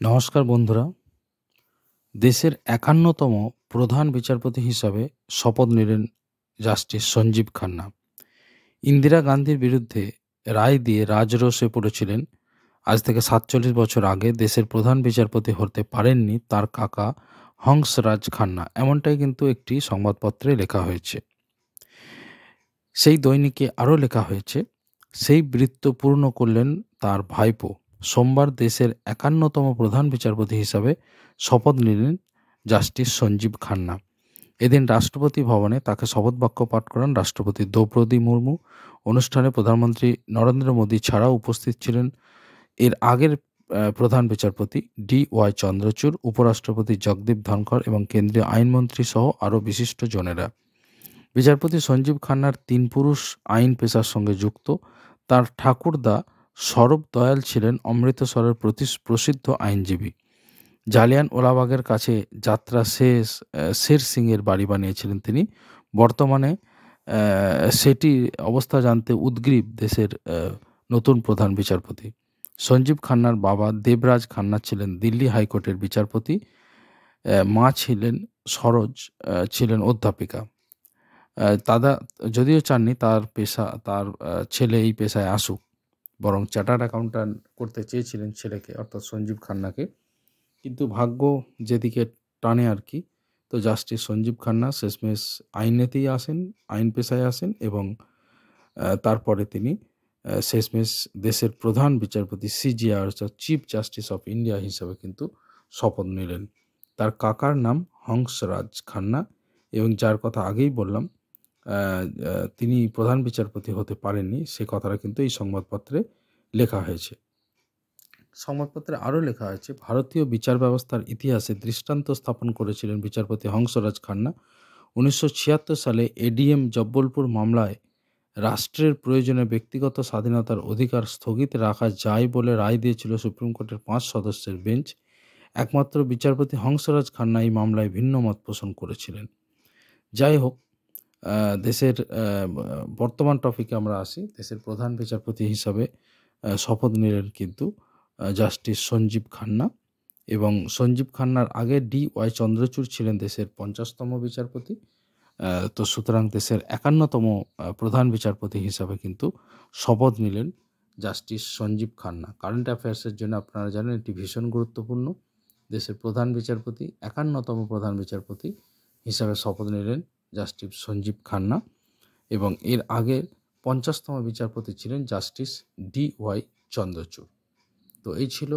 নমস্কার বন্ধুরা। দেশের ৫১তম প্রধান বিচারপতি হিসাবে শপথ নিলেন জাস্টিস সঞ্জীব খান্না। ইন্দিরা গান্ধীর বিরুদ্ধে রায় দিয়ে রাজরোষে পড়েছিলেন। আজ থেকে ৪৭ বছর আগে দেশের প্রধান বিচারপতি হতে পারেননি তার কাকা হংসরাজ খান্না, এমনটাই কিন্তু একটি সংবাদপত্রে লেখা হয়েছে। সেই দৈনিকে আরও লেখা হয়েছে, সেই বৃত্ত পূর্ণ করলেন তার ভাইপো। সোমবার দেশের ৫১তম প্রধান বিচারপতি হিসাবে শপথ নিলেন জাস্টিস সঞ্জীব খান্না। এদিন রাষ্ট্রপতি ভবনে তাকে শপথ বাক্য পাঠ করান রাষ্ট্রপতি দ্রৌপদী মুর্মু। অনুষ্ঠানে প্রধানমন্ত্রী নরেন্দ্র মোদী ছাড়াও উপস্থিত ছিলেন এর আগের প্রধান বিচারপতি DY চন্দ্রচূড়, উপরাষ্ট্রপতি জগদীপ ধনখড় এবং কেন্দ্রীয় আইনমন্ত্রী সহ আরও বিশিষ্ট জনেরা। বিচারপতি সঞ্জীব খান্নার ৩ পুরুষ আইন পেশার সঙ্গে যুক্ত। তার ঠাকুরদা সরব দয়াল ছিলেন অমৃতসরের প্রসিদ্ধ আইনজীবী। জালিয়ানওয়ালাবাগের কাছে যাত্রা শের সিংয়ের বাড়ি বানিয়েছিলেন তিনি। বর্তমানে সেটির অবস্থা জানতে উদগ্রীব দেশের নতুন প্রধান বিচারপতি। সঞ্জীব খান্নার বাবা দেবরাজ খান্না ছিলেন দিল্লি হাইকোর্টের বিচারপতি। মা ছিলেন সরোজ, ছিলেন অধ্যাপিকা। দাদা যদিও চাননি তার ছেলে এই পেশায় আসুক, বরং চার্টার্ড অ্যাকাউন্ট্যান্ট করতে চেয়েছিলেন ছেলেকে, অর্থাৎ সঞ্জীব খান্নাকে। কিন্তু ভাগ্য যেদিকে টানে আর কি, তো জাস্টিস সঞ্জীব খান্না শেষমেশ আইনেতেই আসেন, আইন পেশায় আসেন এবং তারপরে তিনি শেষমেশ দেশের প্রধান বিচারপতি CJR অর্থাৎ চিফ জাস্টিস অফ ইন্ডিয়া হিসাবে কিন্তু শপথ নিলেন। তার কাকার নাম হংসরাজ খান্না এবং যার কথা আগেই বললাম তিনি প্রধান বিচারপতি হতে পারেননি, সে কথাটা কিন্তু এই সংবাদপত্রে লেখা হয়েছে। সংবাদপত্রে আরও লেখা হয়েছে, ভারতীয় বিচার ব্যবস্থার ইতিহাসে দৃষ্টান্ত স্থাপন করেছিলেন বিচারপতি হংসরাজ খান্না। 1976 সালে ADM জব্বলপুর মামলায় রাষ্ট্রের প্রয়োজনে ব্যক্তিগত স্বাধীনতার অধিকার স্থগিত রাখা যায় বলে রায় দিয়েছিল সুপ্রিম কোর্টের 5 সদস্যের বেঞ্চ। একমাত্র বিচারপতি হংসরাজ খান্না এই মামলায় ভিন্ন মত পোষণ করেছিলেন। যাই হোক, দেশের বর্তমান টপিকে আমরা আসি। দেশের প্রধান বিচারপতি হিসাবে শপথ নিলেন কিন্তু জাস্টিস সঞ্জীব খান্না, এবং সঞ্জীব খান্নার আগে DY চন্দ্রচূড় ছিলেন দেশের 50তম বিচারপতি। তো সুতরাং দেশের 51তম প্রধান বিচারপতি হিসাবে কিন্তু শপথ নিলেন জাস্টিস সঞ্জীব খান্না। কারেন্ট অ্যাফেয়ার্সের জন্য আপনারা জানেন এটি ভীষণ গুরুত্বপূর্ণ। দেশের প্রধান বিচারপতি 51তম প্রধান বিচারপতি হিসাবে শপথ নিলেন জাস্টিস সঞ্জীব খান্না, এবং এর আগে 50তম বিচারপতি ছিলেন জাস্টিস DY চন্দ্রচূড়। তো এই ছিল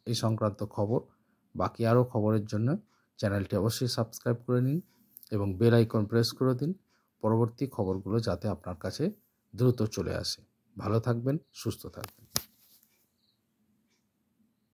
এই সংক্রান্ত খবর। বাকি আরও খবরের জন্য চ্যানেলটি অবশ্যই সাবস্ক্রাইব করে নিন এবং বেল আইকন প্রেস করে দিন, পরবর্তী খবরগুলো যাতে আপনার কাছে দ্রুত চলে আসে। ভালো থাকবেন, সুস্থ থাকবেন।